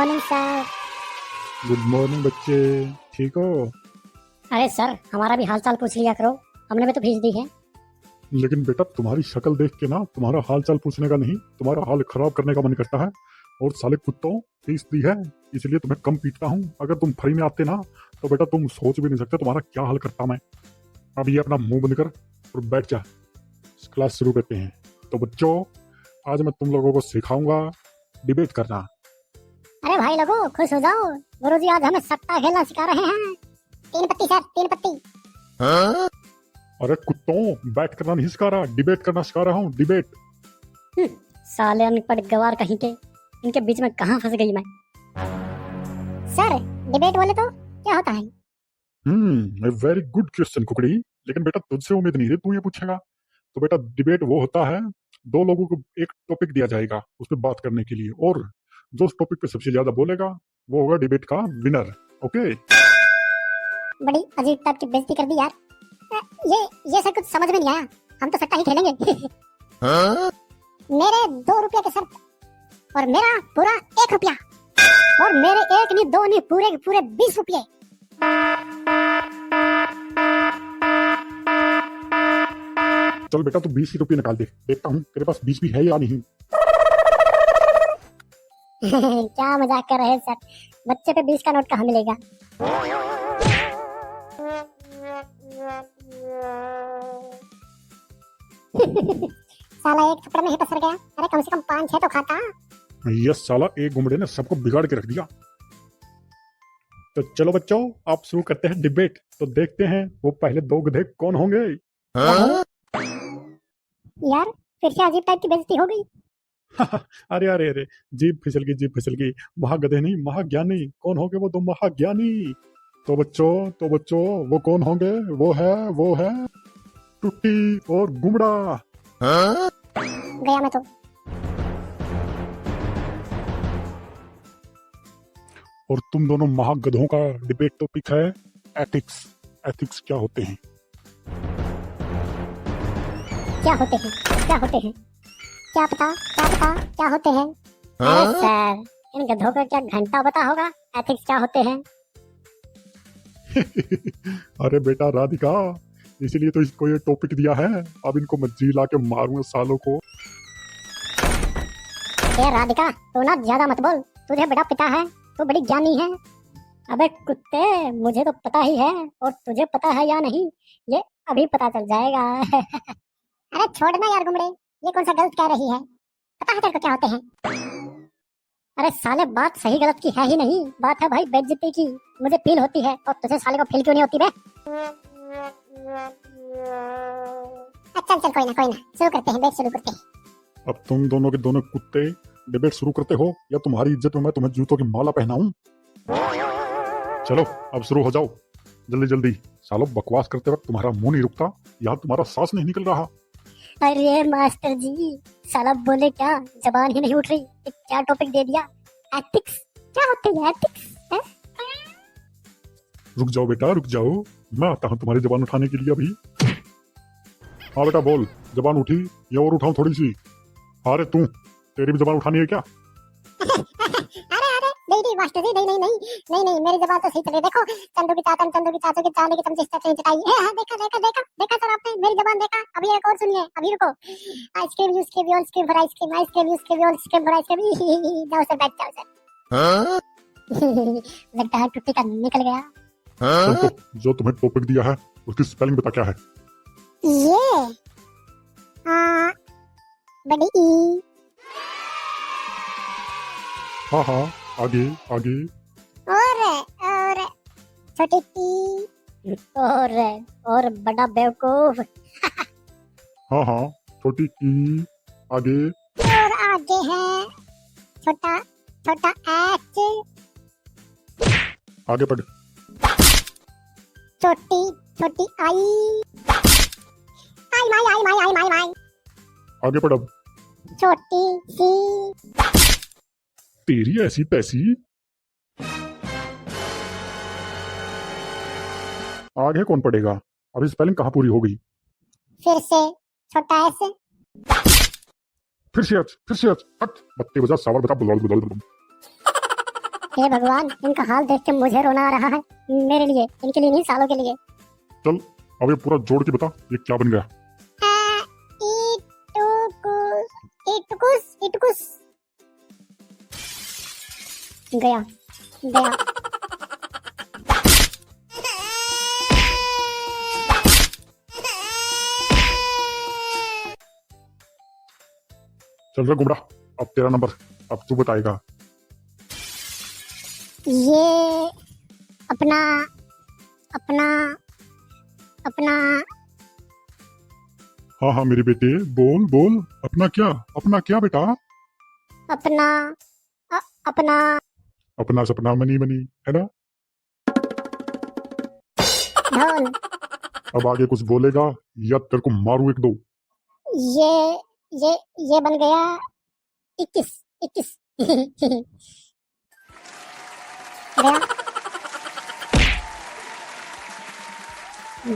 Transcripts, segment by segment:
Morning sir. Good morning बच्चे, ठीक हो? अरे सर, हमारा भी हाल चाल पूछ लिया करो, हमने भी तो फीस दी है। लेकिन बेटा तुम्हारी शक्ल देख के ना तुम्हारा हाल चाल पूछने का नहीं, तुम्हारा हाल खराब करने का मन करता है। और साले कुत्तों, फीस दी है इसलिए तुम्हें कम पीटता हूँ। अगर तुम फ्री में आते ना तो बेटा तुम सोच भी नहीं सकते तुम्हारा क्या हाल करता मैं। अब ये अपना मुंह बंद कर और बैठ जा, क्लास शुरू करते हैं। तो बच्चों, आज मैं तुम लोगों को सिखाऊंगा डिबेट करना। अरे भाई लोगों, खुश हो जाओ, गुरुजी आज हमें सट्टा खेलना सिखा रहे हैं। 3 पत्ती सर, 3 पत्ती। अरे कुत्तों, बैट करना नहीं सिखा रहा, डिबेट करना सिखा रहा हूँ, डिबेट। साले अनपढ़ गवार कहीं के, इनके बीच में कहाँ फंस गई मैं। सर, डिबेट बोले तो क्या होता है? वेरी गुड क्वेश्चन कुकड़ी। लेकिन बेटा तुझसे उम्मीद नहीं थी तू ये पूछेगा। तो बेटा डिबेट वो होता है, दो लोगों को एक टॉपिक दिया जाएगा उस पर बात करने के लिए, और जो उस टॉपिक पे सबसे ज्यादा बोलेगा वो होगा डिबेट का विनर। ओके? बड़ी अजीब टाइप की बेइज्जती कर दी यार। ये सर कुछ समझ में नहीं आया, हम तो सट्टा ही खेलेंगे। मेरे 2 रुपया के सर, और मेरा पूरा 1 रुपया, और मेरे 1 नहीं 2 नहीं पूरे के पूरे 20 रुपये। चल बेटा तू 20 ही रुपये निकाल दे, देखता हूँ तेरे पास 20 भी है या नहीं। क्या मजाक कर रहे हैं सर, बच्चे पे 20 का नोट कहाँ मिलेगा? साला एक थप्पड़ में ही पसर गया। अरे कम से कम 5-6 तो खाता। ये साला एक गुमड़े ने सबको बिगाड़ के रख दिया। तो चलो बच्चों, आप शुरू करते हैं डिबेट। तो देखते हैं वो पहले 2 गधे कौन होंगे। यार फिर से अजीब टाइप की बेइज्जती हो गई। अरे अरे अरे, जीभ फिसल गई, जीभ फिसल गई। महागधे नहीं, महाज्ञानी। कौन होंगे वो 2 महाज्ञानी? तो बच्चों वो कौन होंगे? वो है टुट्टी और गुमड़ा। गया मैं तो। और तुम दोनों महागधों का डिबेट टॉपिक है एथिक्स। एथिक्स क्या होते हैं? क्या होते हैं? क्या होते हैं? क्या पता क्या होते हैं? अरे सर, इन गधों का क्या घंटा पता होगा एथिक्स क्या होते हैं? अरे बेटा राधिका, इसीलिए तो इसको ये टॉपिक दिया है। अब इनको मैं जी ला के मारूंगा सालों को। ए राधिका, तू ना ज्यादा मत बोल, तुझे बड़ा पिता है, तू बड़ी ज्ञानी है। अबे कुत्ते, मुझे तो पता ही है, और तुझे पता है या नहीं ये अभी पता चल जाएगा। अरे छोड़ना यार गुमड़े, ये कौन सा गलत कह रही है? पता है तेरे को क्या होते हैं? अरे साले, बात सही गलत की है ही नहीं, बात है भाई बेइज्जती की। मुझे फील होती है, और तुझे साले को फील क्यों नहीं होती बे? अच्छा चल, कोई ना शुरू करते हैं, शुरू करते हैं। अब तुम दोनों के दोनों कुत्ते डिबेट शुरू करते हो, या तुम्हारी इज्जत में मैं तुम्हें जूतों की माला पहनाऊं? चलो अब शुरू हो जाओ, जल्दी जल्दी। सालों, बकवास करते वक्त तुम्हारा मुंह नहीं रुकता या तुम्हारा सांस नहीं निकल रहा? अरे मास्टर जी, साला बोले क्या, जबान ही नहीं उठ रही। क्या टॉपिक दे दिया? एथिक्स क्या होते हैं? एथिक्स? रुक जाओ बेटा, रुक जाओ, मैं आता हूँ तुम्हारी जबान उठाने के लिए अभी। हाँ बेटा बोल, जबान उठी या और उठाऊं थोड़ी सी? अरे तू, तेरी भी जबान उठानी है क्या? अरे नहीं मास्टर जी, नहीं, मेरी जबान तो सही चले। देखो, चंदू की चाचू की चांदी की चमची से चटाई है। हाँ, देखा सर आपने मेरी जबान देखा? अभी एक और सुनिए, अभी रुको। आइसक्रीम यूज के ice cream for ice cream, ice cream use के आइसक्रीम फॉर आइसक्रीम। जाओ सर, बैठ जाओ सर। लगता है टुट्टी का निकल गया। तो जो तुम्हें टॉपिक दिया है उसकी स्पेलिंग बता क्या है? ये बड़ी ई। हाँ, आगे आगे। और छोटी टी। और बड़ा बेवकूफ। हाँ, छोटी ई। आगे। और आगे है छोटा एच। आगे पढ़। छोटी आई। आई। आगे पढ़ अब। छोटी सी। तेरी ऐसी तैसी। आगे कौन पढ़ेगा? अभी स्पेलिंग कहाँ पूरी हो गई? फिर से छोटा एस। फिर से हट, बत्ती बजा, सावर बता, बुला। हे भगवान, इनका हाल देख के मुझे रोना आ रहा है। मेरे लिए, इनके लिए नहीं, सालों के लिए। चल अब ये पूरा जोड़ के बता ये क्या बन गया। इटुकुस, इटुकुस। गया गया। चल रे गुमरा, अब तेरा नंबर, अब तू बताएगा। ये अपना अपना अपना हाँ हाँ मेरे बेटे, बोल बोल, अपना क्या बेटा। अपना अपना अपना सपना मनी मनी है ना। ढोल। अब आगे कुछ बोलेगा या तेरे को मारू एक दो। ये ये बन गया 21 गया।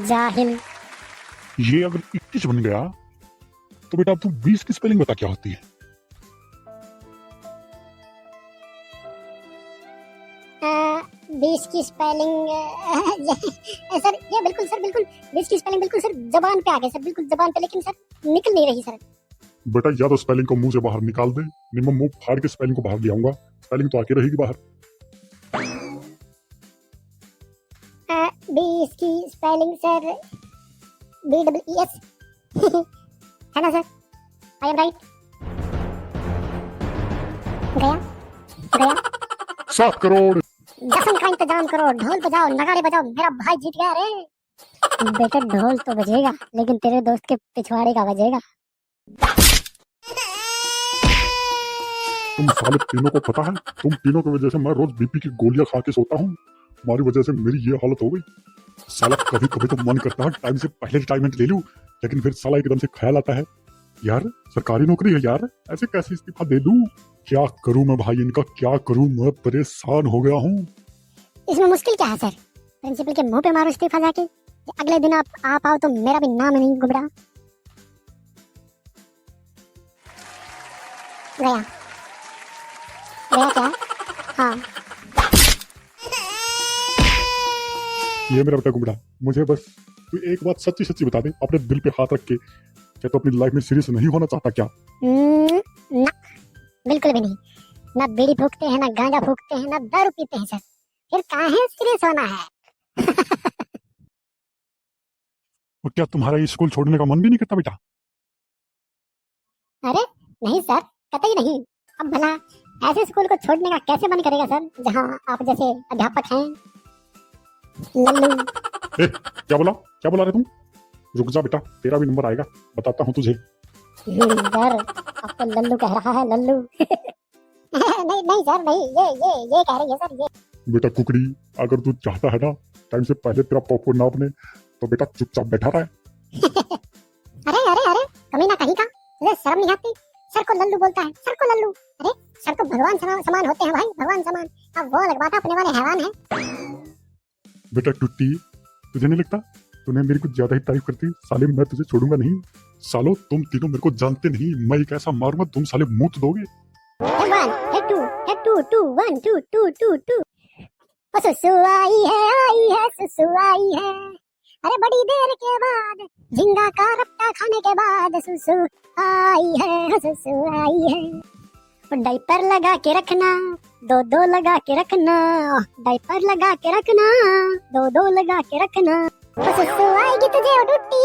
जाहिल। ये अगर 21 बन गया तो बेटा अब तू 20 की स्पेलिंग बता क्या होती है। 20 की स्पेलिंग सर, ये बिल्कुल सर, बिल्कुल 20 की स्पेलिंग बिल्कुल सर जबान पे आ गई सर, बिल्कुल जबान पे, लेकिन सर निकल नहीं रही सर। बेटा या तो स्पेलिंग को मुंह से बाहर निकाल दे, नहीं मैं मुंह फाड़ के स्पेलिंग को बाहर ले आऊंगा। स्पेलिंग तो आके रहेगी बाहर। 20 की स्पेलिंग सर BEES है ना सर? I am right. गया गया। 7 करोड़। जश्न का इंतजाम करो, ढोल बजाओ, नगाड़े बजाओ, मेरा भाई जीत गया रे। बेटा ढोल तो बजेगा, लेकिन तेरे दोस्त के पिछवाड़े का बजेगा। तुम साले तीनों को पता है, तुम तीनों की वजह से मैं रोज बीपी की गोलियां खा के सोता हूँ। तुम्हारी वजह से मेरी ये हालत हो गई। साला कभी कभी तो मन करता है टाइम से पहले रिटायरमेंट ले लूं, लेकिन फिर साला एकदम से ख्याल आता है यार सरकारी नौकरी है यार, ऐसे कैसे इस्तीफा दे दूं। क्या करूं मैं भाई, इनका क्या करूं, मैं परेशान हो गया हूँ। इसमें मुश्किल क्या है सर? प्रिंसिपल के मुंह पे मारो इस्तीफा जाके, अगले दिन आप आओ तो मेरा भी नाम नहीं गुबड़ा। गया गया क्या? हाँ। ये मेरा बेटा गुमड़ा, मुझे बस तू एक बात सच्ची सच्ची बता दे, अपने दिल पे हाथ रख के, क्या तो अपनी लाइफ में सीरियस नहीं होना चाहता क्या? ना, बिल्कुल भी नहीं। ना बीड़ी फूकते हैं, ना गांजा फूकते हैं, ना दारू पीते हैं सर, फिर काहे सीरियस होना है? और क्या तुम्हारा ये स्कूल छोड़ने का मन भी नहीं करता बेटा? अरे नहीं सर, कतई नहीं। अब भला ऐसे स्कूल को छोड़ने का कैसे मन करेगा सर, जहाँ आप जैसे अध्यापक हैं। लल्लू। क्या बोला रे तुम? रुक जा बेटा, तेरा भी नंबर आएगा, बताता हूँ तुझे। सर आपको लल्लू कह रहा है, लल्लू। नहीं नहीं सर, नहीं, ये कह रही है सर, ये। बेटा कुकड़ी, अगर तू चाहता है ना टाइम से पहले तेरा पॉपकॉर्न ना बने, तो बेटा चुपचाप बैठा रहा है। अरे अरे अरे, कमीना कहीं का, तुझे शर्म नहीं आती? सर को लल्लू बोलता है, सर को लल्लू। अरे सर तो भगवान समान होते हैं भाई, भगवान समान। अब वो अलग बात है, अपने वाले हैवान है। बेटा टुट्टी, तुझे नहीं लगता तूने मेरी कुछ ज्यादा ही तारीफ करती? साले मैं तुझे छोड़ूंगा नहीं। सालो तुम तीनों मेरे को जानते नहीं, मैं एक ऐसा मारूंगा तुम साले मुंह तो दोगे। 1 2 2 1 2 2 2 2। सुसु आई है सुसु आई है। अरे बड़ी देर के बाद, झींगा का रट्टा खाने के बाद सुसु आई है, सुसु आई है। डाइपर लगा के रखना, दो लगा के रखना, डाइपर लगा के रखना, दो लगा के रखना। सुसु आएगी तुझे ओ टुट्टी,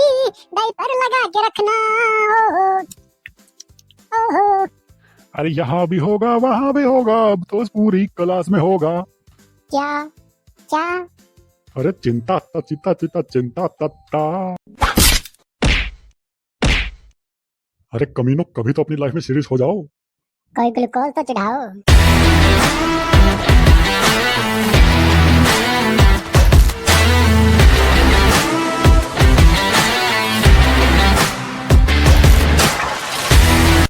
डाइपर लगा के रखना। ओहो। अरे यहाँ भी होगा वहाँ भी होगा, अब तो पूरी क्लास में होगा। क्या क्या? अरे चिंता चिंता तत्ता। अरे कमीनों, कभी तो अपनी लाइफ में सीरियस हो जाओ। कोई ग्लूकोज तो चढ़ाओ।